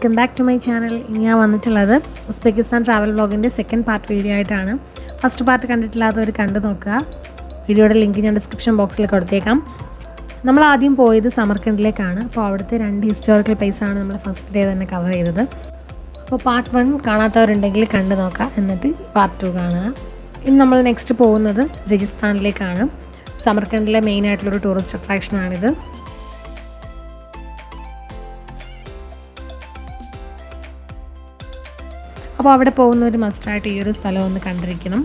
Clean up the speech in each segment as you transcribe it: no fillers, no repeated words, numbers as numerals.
Welcome back to my channel. ഞാൻ വന്നിട്ടുള്ളത് Uzbekistan travel വ്ളോഗിൻ്റെ സെക്കൻഡ് പാർട്ട് വീഡിയോ ആയിട്ടാണ്. ഫസ്റ്റ് പാർട്ട് കണ്ടിട്ടില്ലാത്തവർ കണ്ടു നോക്കുക. വീഡിയോയുടെ ലിങ്ക് ഞാൻ ഡിസ്ക്രിപ്ഷൻ ബോക്സിൽ കൊടുത്തേക്കാം. നമ്മൾ ആദ്യം പോയത് സമർഖണ്ഡിലേക്കാണ്. അപ്പോൾ അവിടുത്തെ 2 ഹിസ്റ്റോറിക്കൽ പ്ലേസാണ് നമ്മൾ ഫസ്റ്റ് ഡേ തന്നെ കവർ ചെയ്തത്. അപ്പോൾ പാർട്ട് 1 കാണാത്തവരുണ്ടെങ്കിൽ കണ്ടു നോക്കുക, എന്നിട്ട് പാർട്ട് 2 കാണുക. ഇന്ന് നമ്മൾ നെക്സ്റ്റ് പോകുന്നത് രജിസ്ഥാനിലേക്കാണ്. സമർഖണ്ഡിലെ മെയിനായിട്ടുള്ളൊരു ടൂറിസ്റ്റ് അട്രാക്ഷനാണിത്. അപ്പോൾ അവിടെ പോകുന്നവർ മസ്റ്റായിട്ട് ഈ ഒരു സ്ഥലം ഒന്ന് കണ്ടിരിക്കണം.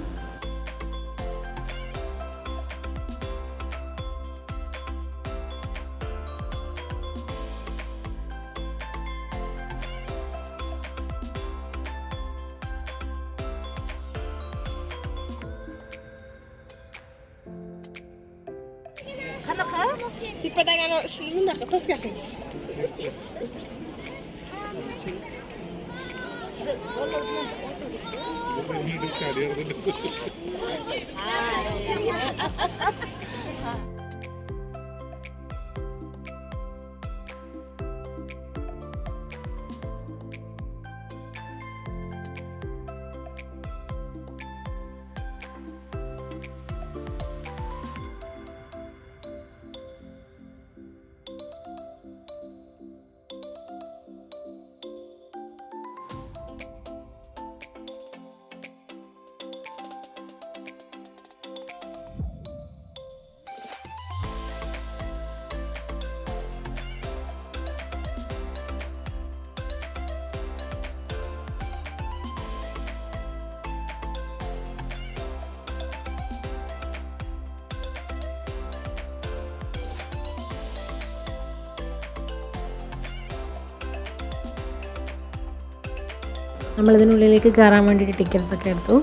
നമ്മളിതിനുള്ളിലേക്ക് കയറാൻ വേണ്ടിയിട്ട് ടിക്കറ്റ്സൊക്കെ എടുത്തു.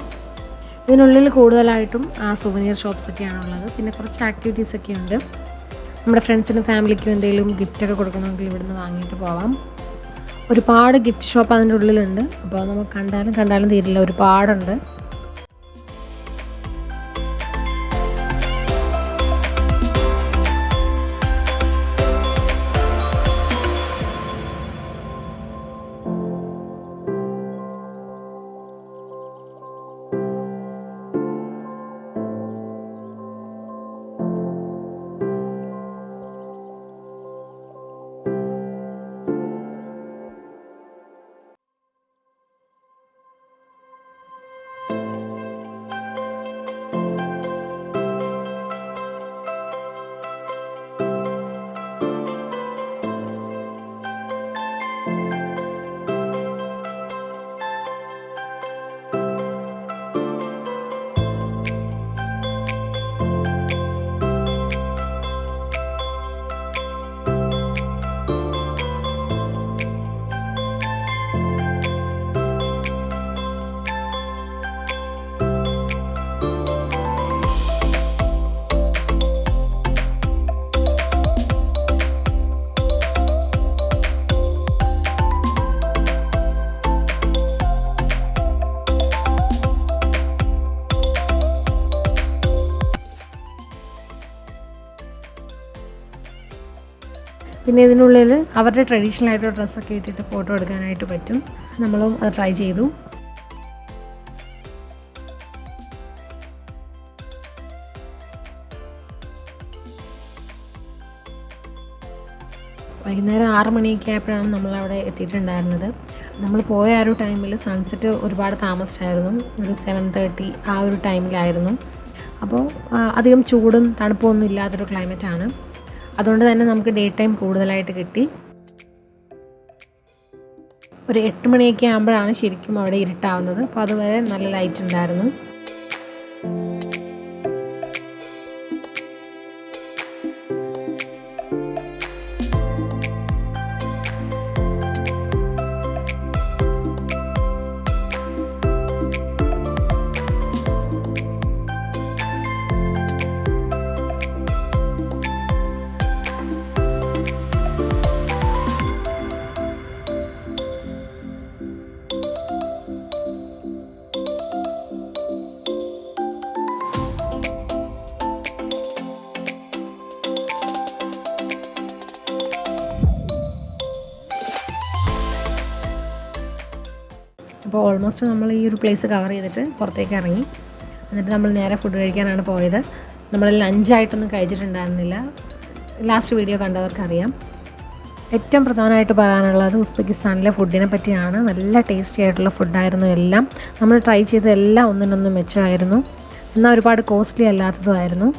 ഇതിനുള്ളിൽ കൂടുതലായിട്ടും സുവനീർ ഷോപ്സൊക്കെയാണ് ഉള്ളത്. പിന്നെ കുറച്ച് ആക്ടിവിറ്റീസൊക്കെ ഉണ്ട്. നമ്മുടെ ഫ്രണ്ട്സിനും ഫാമിലിക്കും എന്തെങ്കിലും ഗിഫ്റ്റൊക്കെ കൊടുക്കണമെങ്കിൽ ഇവിടുന്ന് വാങ്ങിയിട്ട് പോവാം. ഒരുപാട് ഗിഫ്റ്റ് ഷോപ്പ് അതിൻ്റെ ഉള്ളിലുണ്ട്. അപ്പോൾ നമ്മൾ കണ്ടാലും തീരില്ല, ഒരുപാടുണ്ട്. പിന്നെ ഇതിനുള്ളിൽ അവരുടെ ട്രഡീഷണൽ ആയിട്ടുള്ള ഡ്രസ്സൊക്കെ ഇട്ടിട്ട് ഫോട്ടോ എടുക്കാനായിട്ട് പറ്റും. നമ്മളും അത് ട്രൈ ചെയ്തു. വൈകുന്നേരം 6 മണിയൊക്കെ ആയപ്പോഴാണ് നമ്മളവിടെ എത്തിയിട്ടുണ്ടായിരുന്നത്. നമ്മൾ പോയ ആ ഒരു ടൈമിൽ സൺസെറ്റ് ഒരുപാട് താമസിച്ചായിരുന്നു. ഒരു 7:30 ആ ഒരു ടൈമിലായിരുന്നു. അപ്പോൾ അധികം ചൂടും തണുപ്പും ഒന്നും ഇല്ലാത്തൊരു ക്ലൈമറ്റാണ്. അതുകൊണ്ട് തന്നെ നമുക്ക് ഡേ ടൈം കൂടുതലായിട്ട് കിട്ടി. ഒരു 8 മണിയൊക്കെ ആകുമ്പോഴാണ് ശരിക്കും അവിടെ ഇരുട്ടാവുന്നത്. അപ്പോൾ അതുവരെ നല്ല ലൈറ്റ് ഉണ്ടായിരുന്നു. അപ്പോൾ ഓൾമോസ്റ്റ് നമ്മൾ ഈ ഒരു പ്ലേസ് കവർ ചെയ്തിട്ട് പുറത്തേക്ക് ഇറങ്ങി. എന്നിട്ട് നമ്മൾ നേരെ ഫുഡ് കഴിക്കാനാണ് പോയത്. നമ്മൾ ലഞ്ചായിട്ടൊന്നും കഴിച്ചിട്ടുണ്ടായിരുന്നില്ല. Last video കണ്ടവർക്കറിയാം. ഏറ്റവും പ്രധാനമായിട്ട് പറയാനുള്ളത് ഉസ്ബെക്കിസ്ഥാനിലെ ഫുഡിനെ പറ്റിയാണ്. നല്ല ടേസ്റ്റി ആയിട്ടുള്ള ഫുഡായിരുന്നു എല്ലാം. നമ്മൾ ട്രൈ ചെയ്ത എല്ലാം ഒന്നിനൊന്നും മെച്ചമായിരുന്നു. എന്നാൽ ഒരുപാട് കോസ്റ്റ്ലി അല്ലാത്തതുമായിരുന്നു.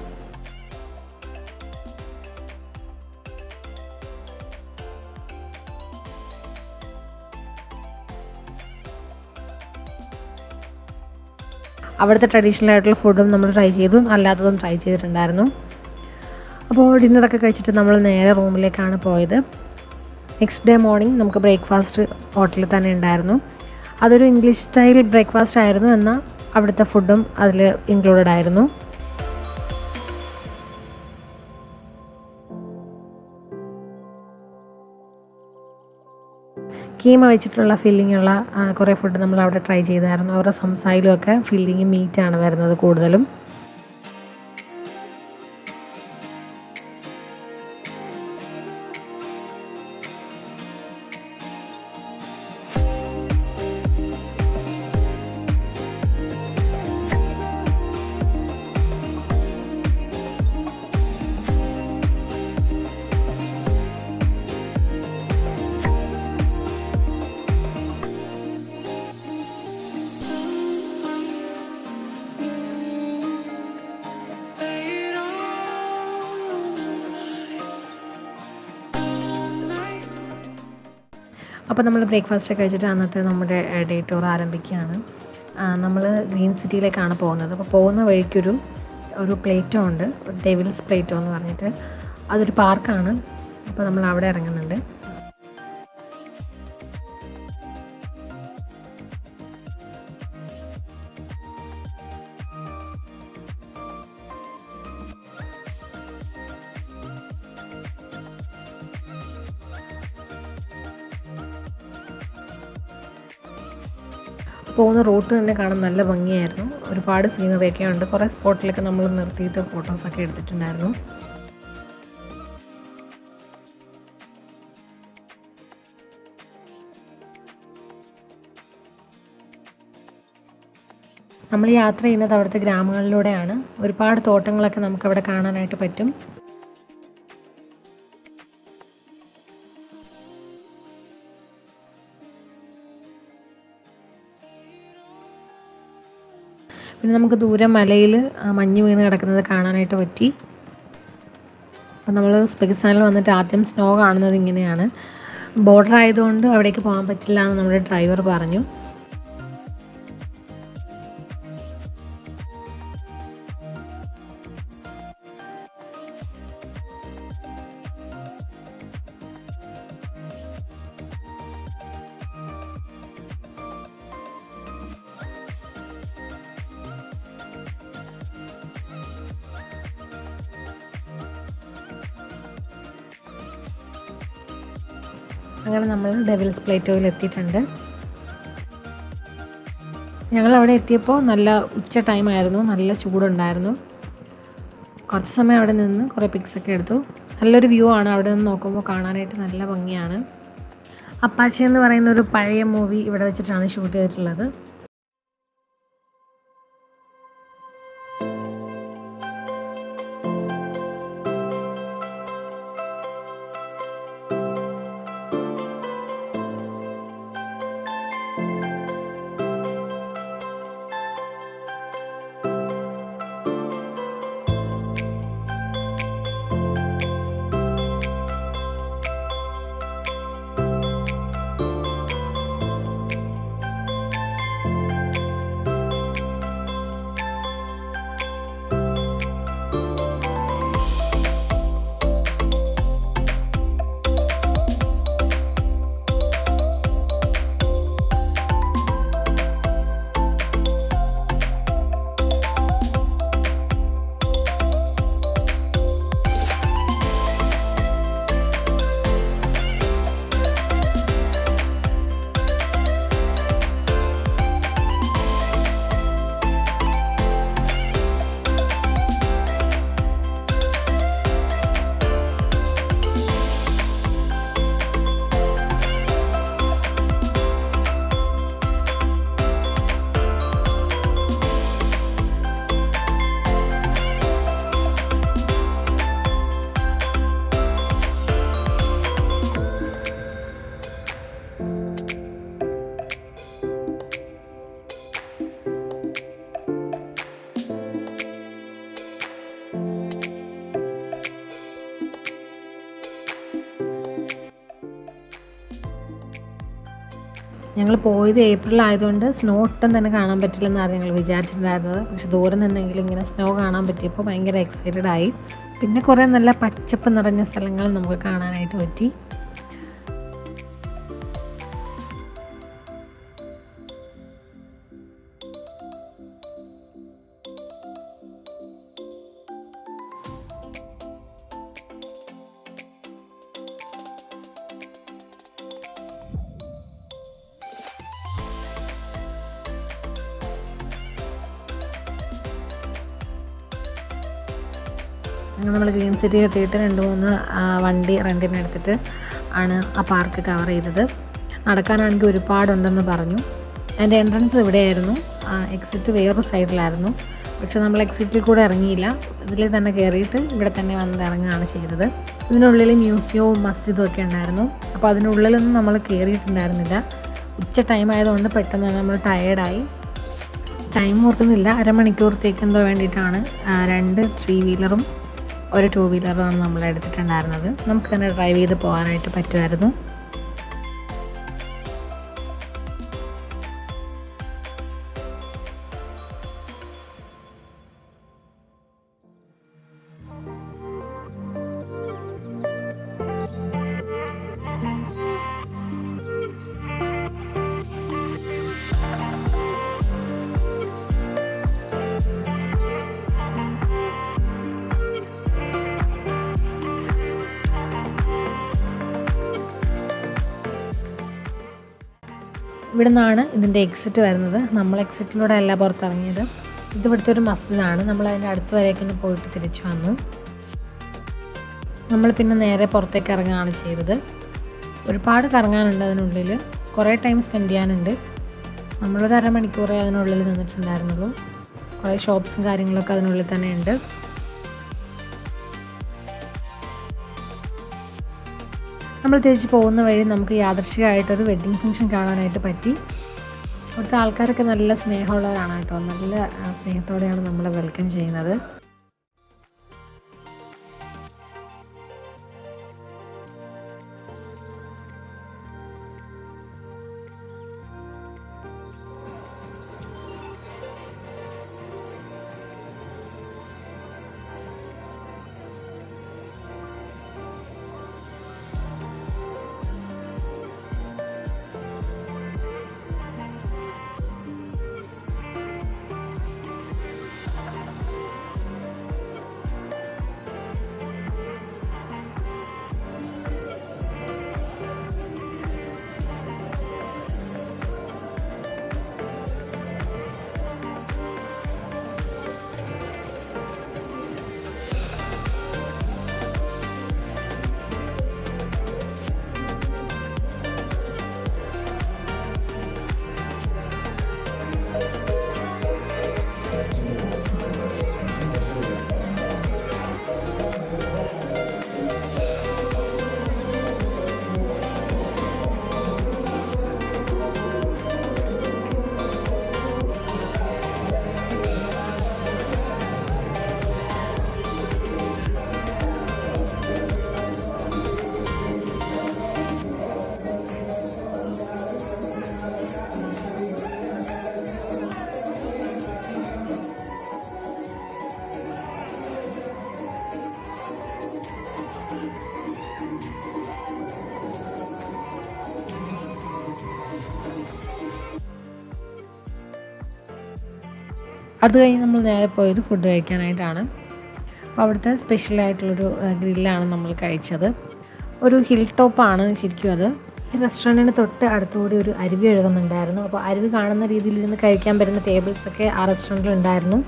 അവിടുത്തെ ട്രഡീഷണൽ ആയിട്ടുള്ള ഫുഡും നമ്മൾ ട്രൈ ചെയ്തു, അല്ലാത്തതും ട്രൈ ചെയ്തിട്ടുണ്ടായിരുന്നു. അപ്പോൾ ഡിന്നറൊക്കെ കഴിച്ചിട്ട് നമ്മൾ നേരെ റൂമിലേക്കാണ് പോയത്. നെക്സ്റ്റ് ഡേ മോർണിംഗ് നമുക്ക് ബ്രേക്ക്ഫാസ്റ്റ് ഹോട്ടലിൽ തന്നെ ഉണ്ടായിരുന്നു. അതൊരു ഇംഗ്ലീഷ് സ്റ്റൈൽ ബ്രേക്ക്ഫാസ്റ്റ് ആയിരുന്നു, എന്നാൽ അവിടുത്തെ ഫുഡും അതിൽ ഇൻക്ലൂഡഡ് ആയിരുന്നു. കീമ വെച്ചിട്ടുള്ള ഫില്ലിങ്ങുള്ള കുറേ ഫുഡ് നമ്മൾ അവിടെ ട്രൈ ചെയ്തായിരുന്നു. അവരുടെ സംസായിലുമൊക്കെ ഫില്ലിങ് മീറ്റാണ് വരുന്നത് കൂടുതലും. അപ്പോൾ നമ്മൾ ബ്രേക്ക്ഫാസ്റ്റ് കഴിച്ചിട്ട് അന്നത്തെ നമ്മുടെ ഡേ ടൂർ ആരംഭിക്കുകയാണ്. നമ്മൾ ഗ്രീൻ സിറ്റിയിലേക്കാണ് പോകുന്നത്. അപ്പോൾ പോകുന്ന വഴിക്കൊരു പ്ലേറ്റോ ഉണ്ട്, ഡെവിൽസ് പ്ലേറ്റോ എന്ന് പറഞ്ഞിട്ട്. അതൊരു പാർക്കാണ്. അപ്പോൾ നമ്മൾ അവിടെ ഇറങ്ങുന്നുണ്ട്. പോകുന്ന റൂട്ട് തന്നെ കാണാൻ നല്ല ഭംഗിയായിരുന്നു. ഒരുപാട് സീനറിയൊക്കെ ഉണ്ട്. കുറേ സ്പോട്ടിലൊക്കെ നമ്മൾ നിർത്തിയിട്ട് ഫോട്ടോസൊക്കെ എടുത്തിട്ടുണ്ടായിരുന്നു. നമ്മൾ യാത്ര ചെയ്യുന്നത് അവിടുത്തെ ഗ്രാമങ്ങളിലൂടെയാണ്. ഒരുപാട് തോട്ടങ്ങളൊക്കെ നമുക്കവിടെ കാണാനായിട്ട് പറ്റും. പിന്നെ നമുക്ക് ദൂരെ മലയിൽ മഞ്ഞ് വീണ് കിടക്കുന്നത് കാണാനായിട്ട് പറ്റി. അപ്പോൾ നമ്മൾ ഉസ്ബെക്കിസ്ഥാനിൽ വന്നിട്ട് ആദ്യം സ്നോ കാണുന്നത് ഇങ്ങനെയാണ്. ബോർഡർ ആയതുകൊണ്ട് അവിടേക്ക് പോകാൻ പറ്റില്ല എന്ന് നമ്മുടെ ഡ്രൈവർ പറഞ്ഞു. അങ്ങനെ നമ്മൾ ഡെവിൽസ് പ്ലേറ്റോയിൽ എത്തിയിട്ടുണ്ട്. ഞങ്ങളവിടെ എത്തിയപ്പോൾ നല്ല ഉച്ച ടൈമായിരുന്നു, നല്ല ചൂടുണ്ടായിരുന്നു. കുറച്ച് സമയം അവിടെ നിന്ന് കുറേ പിക്സൊക്കെ എടുത്തു. നല്ലൊരു വ്യൂ ആണ് അവിടെ നിന്ന് നോക്കുമ്പോൾ കാണാനായിട്ട്, നല്ല ഭംഗിയാണ്. അപ്പാച്ചി എന്ന് പറയുന്ന ഒരു പഴയ മൂവി ഇവിടെ വെച്ചിട്ടാണ് ഷൂട്ട് ചെയ്തിട്ടുള്ളത്. ഞങ്ങൾ പോയത് ഏപ്രിൽ ആയതുകൊണ്ട് സ്നോ ഒട്ടും തന്നെ കാണാൻ പറ്റില്ലെന്നാണ് ഞങ്ങൾ വിചാരിച്ചിട്ടുണ്ടായിരുന്നത്. പക്ഷെ ദൂരെ നിന്നെങ്കിലും ഇങ്ങനെ സ്നോ കാണാൻ പറ്റിയപ്പോൾ ഭയങ്കര എക്സൈറ്റഡ് ആയി. പിന്നെ കുറേ നല്ല പച്ചപ്പ് നിറഞ്ഞ സ്ഥലങ്ങൾ നമുക്ക് കാണാനായിട്ട് പറ്റി. അങ്ങനെ നമ്മൾ ഗ്രീൻ സിറ്റി എത്തിയിട്ട് 2-3 വണ്ടി റെൻറ്റിന് എടുത്തിട്ട് ആണ് ആ പാർക്ക് കവർ ചെയ്തത്. നടക്കാനാണെങ്കിൽ ഒരുപാടുണ്ടെന്ന് പറഞ്ഞു. അതിൻ്റെ എൻട്രൻസ് ഇവിടെയായിരുന്നു, എക്സിറ്റ് വേറൊരു സൈഡിലായിരുന്നു. പക്ഷെ നമ്മൾ എക്സിറ്റിൽ കൂടെ ഇറങ്ങിയില്ല, ഇതിൽ തന്നെ കയറിയിട്ട് ഇവിടെ തന്നെ വന്ന് ഇറങ്ങുകയാണ് ചെയ്തത്. ഇതിനുള്ളിൽ മ്യൂസിയവും മസ്ജിദും ഒക്കെ ഉണ്ടായിരുന്നു. അപ്പോൾ അതിനുള്ളിലൊന്നും നമ്മൾ കയറിയിട്ടുണ്ടായിരുന്നില്ല. ഉച്ച ടൈം ആയതുകൊണ്ട് പെട്ടെന്ന് നമ്മൾ ടയേർഡായി. ടൈം ഓർക്കുന്നില്ല, അരമണിക്കൂറത്തേക്ക് എന്തോ വേണ്ടിയിട്ടാണ് 2 3 വീലറും 1 2 വീലറാണ് നമ്മൾ എടുത്തിട്ടുണ്ടായിരുന്നത്. നമുക്ക് തന്നെ ഡ്രൈവ് ചെയ്ത് പോകാനായിട്ട് പറ്റുമായിരുന്നു. ഇവിടെ നിന്നാണ് ഇതിൻ്റെ എക്സിറ്റ് വരുന്നത്. നമ്മൾ എക്സിറ്റിലൂടെ അല്ല പുറത്തിറങ്ങിയത്. ഇത് ഇവിടുത്തെ ഒരു മസ്ജിദാണ്. നമ്മൾ അതിൻ്റെ അടുത്ത് വരേക്കൊന്ന് പോയിട്ട് തിരിച്ചു വന്നു. നമ്മൾ പിന്നെ നേരെ പുറത്തേക്ക് ഇറങ്ങുകയാണ് ചെയ്തത്. ഒരുപാട് കറങ്ങാനുണ്ട് അതിനുള്ളിൽ, കുറേ ടൈം സ്പെൻഡ് ചെയ്യാനുണ്ട്. നമ്മളൊരു അരമണിക്കൂറേ അതിനുള്ളിൽ നിന്നിട്ടുണ്ടായിരുന്നുള്ളൂ. കുറേ ഷോപ്സും കാര്യങ്ങളൊക്കെ അതിനുള്ളിൽ തന്നെ ഉണ്ട്. നമ്മൾ തിരിച്ച് പോകുന്ന വഴി നമുക്ക് യാദൃശ്ചികമായിട്ടൊരു വെഡ്ഡിങ് ഫംഗ്ഷൻ കാണാനായിട്ട് പറ്റി. അവിടുത്തെ ആൾക്കാരൊക്കെ നല്ല സ്നേഹമുള്ളവരാണ് കേട്ടോ. നല്ല സ്നേഹത്തോടെയാണ് നമ്മളെ വെൽക്കം ചെയ്യുന്നത്. അത് കഴിഞ്ഞ് നമ്മൾ നേരെ പോയത് ഫുഡ് കഴിക്കാനായിട്ടാണ്. അപ്പോൾ അവിടുത്തെ സ്പെഷ്യലായിട്ടുള്ളൊരു ഗ്രില്ലാണ് നമ്മൾ കഴിച്ചത്. ഒരു ഹിൽ ടോപ്പാണ് ശരിക്കും അത്. ഈ റെസ്റ്റോറൻറ്റിന് തൊട്ട് അടുത്തുകൂടി ഒരു അരുവി ഒഴുകുന്നുണ്ടായിരുന്നു. അപ്പോൾ അരുവി കാണുന്ന രീതിയിൽ ഇരുന്ന് കഴിക്കാൻ പറ്റുന്ന ടേബിൾസൊക്കെ ആ റെസ്റ്റോറൻറ്റിൽ ഉണ്ടായിരുന്നു.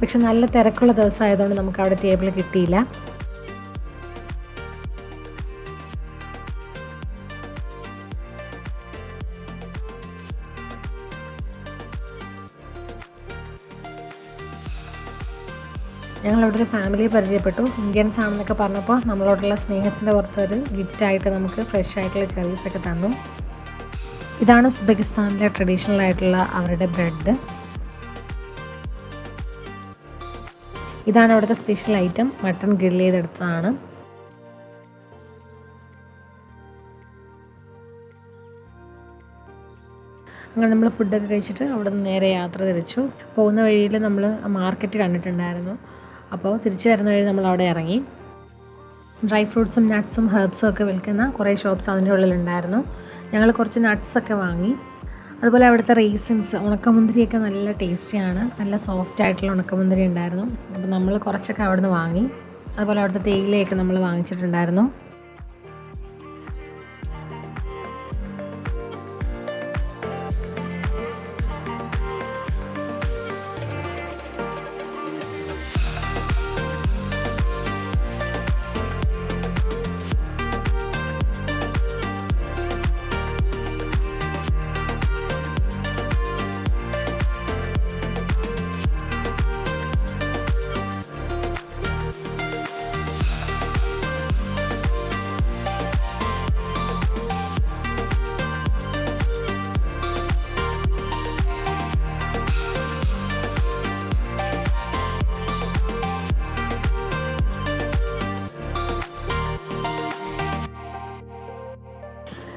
പക്ഷെ നല്ല തിരക്കുള്ള ദിവസമായതുകൊണ്ട് നമുക്ക് അവിടെ ടേബിൾ കിട്ടിയില്ല. ഞങ്ങളവിടെ ഒരു ഫാമിലിയെ പരിചയപ്പെട്ടു. ഇന്ത്യൻസ് ആണെന്നൊക്കെ പറഞ്ഞപ്പോൾ നമ്മളോടുള്ള സ്നേഹത്തിൻ്റെ പുറത്തൊരു ഗിഫ്റ്റായിട്ട് നമുക്ക് ഫ്രഷ് ആയിട്ടുള്ള ചെറീസൊക്കെ തന്നു. ഇതാണ് ഉസ്ബെക്കിസ്ഥാനിലെ ട്രഡീഷണൽ ആയിട്ടുള്ള അവരുടെ ബ്രെഡ്. ഇതാണ് അവിടുത്തെ സ്പെഷ്യൽ ഐറ്റം, മട്ടൺ ഗ്രില്ല് ചെയ്തെടുത്തതാണ്. അങ്ങനെ നമ്മൾ ഫുഡൊക്കെ കഴിച്ചിട്ട് അവിടെ നിന്ന് നേരെ യാത്ര തിരിച്ചു. പോകുന്ന വഴിയിൽ നമ്മൾ മാർക്കറ്റ് കണ്ടിട്ടുണ്ടായിരുന്നു. അപ്പോൾ തിരിച്ചു വരുന്ന വഴി നമ്മൾ അവിടെ ഇറങ്ങി. ഡ്രൈ ഫ്രൂട്ട്സും നട്ട്സും ഹെർബ്സും ഒക്കെ വിൽക്കുന്ന കുറേ ഷോപ്സ് അതിൻ്റെ ഉള്ളിലുണ്ടായിരുന്നു. ഞങ്ങൾ കുറച്ച് നട്ട്സൊക്കെ വാങ്ങി. അതുപോലെ അവിടുത്തെ റീസൺസ്, ഉണക്കമുന്തിരിയൊക്കെ നല്ല ടേസ്റ്റിയാണ്. നല്ല സോഫ്റ്റ് ആയിട്ടുള്ള ഉണക്കമുന്തിരി ഉണ്ടായിരുന്നു. അപ്പോൾ നമ്മൾ കുറച്ചൊക്കെ അവിടെ നിന്ന് വാങ്ങി. അതുപോലെ അവിടുത്തെ തേയിലയൊക്കെ നമ്മൾ വാങ്ങിച്ചിട്ടുണ്ടായിരുന്നു.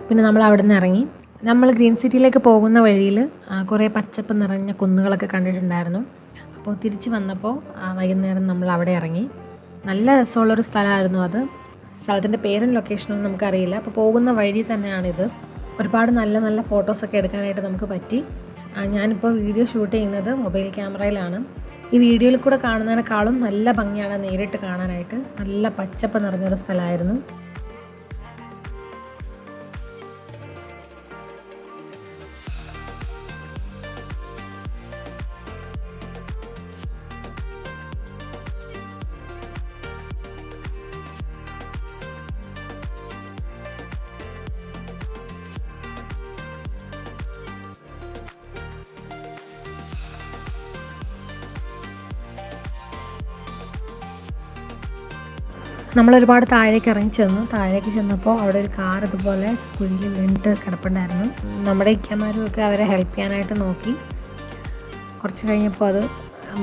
പിന്നെ നമ്മൾ അവിടെ നിന്ന് ഇറങ്ങി. നമ്മൾ ഗ്രീൻ സിറ്റിയിലേക്ക് പോകുന്ന വഴിയിൽ കുറേ പച്ചപ്പ് നിറഞ്ഞ കുന്നുകളൊക്കെ കണ്ടിട്ടുണ്ടായിരുന്നു. അപ്പോൾ തിരിച്ച് വന്നപ്പോൾ വൈകുന്നേരം നമ്മൾ അവിടെ ഇറങ്ങി. നല്ല രസമുള്ളൊരു സ്ഥലമായിരുന്നു അത്. സ്ഥലത്തിൻ്റെ പേരും ലൊക്കേഷനും നമുക്കറിയില്ല. അപ്പോൾ പോകുന്ന വഴി തന്നെയാണിത്. ഒരുപാട് നല്ല നല്ല ഫോട്ടോസൊക്കെ എടുക്കാനായിട്ട് നമുക്ക് പറ്റി. ഞാനിപ്പോൾ വീഡിയോ ഷൂട്ട് ചെയ്യുന്നത് മൊബൈൽ ക്യാമറയിലാണ്. ഈ വീഡിയോയിൽ കൂടെ കാണുന്നതിനേക്കാളും നല്ല ഭംഗിയാണ് നേരിട്ട് കാണാനായിട്ട്. നല്ല പച്ചപ്പ് നിറഞ്ഞൊരു സ്ഥലമായിരുന്നു. നമ്മളൊരുപാട് താഴേക്ക് ഇറങ്ങി ചെന്നു. താഴേക്ക് ചെന്നപ്പോൾ അവിടെ ഒരു കാർ ഇതുപോലെ കുഴിയിൽ വീണിട്ട് കിടപ്പുണ്ടായിരുന്നു. നമ്മുടെ ഇക്കമാരും ഒക്കെ അവരെ ഹെൽപ്പ് ചെയ്യാനായിട്ട് നോക്കി. കുറച്ച് കഴിഞ്ഞപ്പോൾ അത്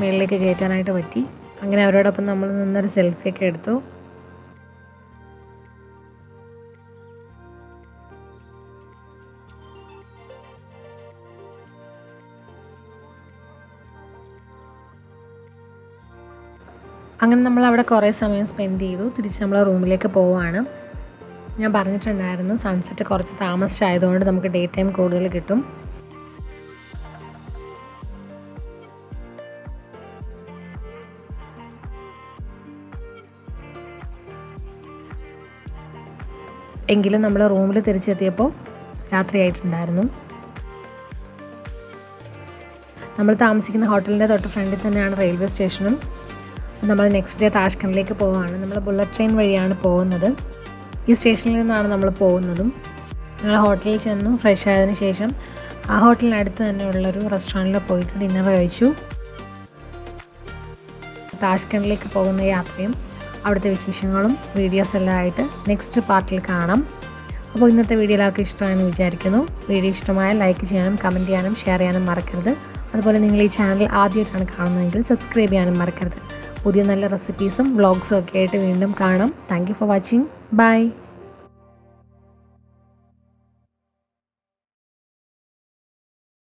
മേളിലേക്ക് കയറ്റാനായിട്ട് പറ്റി. അങ്ങനെ അവരോടൊപ്പം നമ്മൾ നിന്നൊരു സെൽഫിയൊക്കെ എടുത്തു. അങ്ങനെ നമ്മൾ അവിടെ കുറേ സമയം സ്പെൻഡ് ചെയ്തു. തിരിച്ച് നമ്മൾ റൂമിലേക്ക് പോവുകയാണ്. ഞാൻ പറഞ്ഞിട്ടുണ്ടായിരുന്നു സൺസെറ്റ് കുറച്ച് താമസിച്ചായതുകൊണ്ട് നമുക്ക് ഡേ ടൈം കൂടുതൽ കിട്ടും. എങ്കിലും നമ്മൾ റൂമിൽ തിരിച്ചെത്തിയപ്പോൾ രാത്രിയായിട്ടുണ്ടായിരുന്നു. നമ്മൾ താമസിക്കുന്ന ഹോട്ടലിൻ്റെ തൊട്ട് ഫ്രണ്ടിൽ തന്നെയാണ് റെയിൽവേ സ്റ്റേഷനും. നമ്മൾ നെക്സ്റ്റ് ഡേ താഷ്കണ്ടിലേക്ക് പോവുകയാണ്. നമ്മൾ ബുള്ളറ്റ് ട്രെയിൻ വഴിയാണ് പോകുന്നത്. ഈ സ്റ്റേഷനിൽ നിന്നാണ് നമ്മൾ പോകുന്നതും. ഞങ്ങൾ ഹോട്ടലിൽ ചെന്നു. ഫ്രഷ് ആയതിനു ശേഷം ആ ഹോട്ടലിനടുത്ത് തന്നെയുള്ളൊരു റെസ്റ്റോറൻറ്റിൽ പോയിട്ട് ഡിന്നർ കഴിച്ചു. താഷ്കണ്ടിലേക്ക് പോകുന്ന യാത്രയും അവിടുത്തെ വിശേഷങ്ങളും വീഡിയോസ് എല്ലാം ആയിട്ട് നെക്സ്റ്റ് പാർട്ടിൽ കാണാം. അപ്പോൾ ഇന്നത്തെ വീഡിയോ എല്ലാവർക്കും ഇഷ്ടമായെന്ന് വിചാരിക്കുന്നു. വീഡിയോ ഇഷ്ടമായാൽ ലൈക്ക് ചെയ്യാനും കമൻറ്റ് ചെയ്യാനും ഷെയർ ചെയ്യാനും മറക്കരുത്. അതുപോലെ നിങ്ങൾ ഈ ചാനൽ ആദ്യമായിട്ടാണ് കാണുന്നതെങ്കിൽ സബ്സ്ക്രൈബ് ചെയ്യാനും മറക്കരുത്. പുതിയ നല്ല റെസിപ്പീസും വ്ളോഗ്സും ഒക്കെ ആയിട്ട് വീണ്ടും കാണാം. Thank you for watching. By.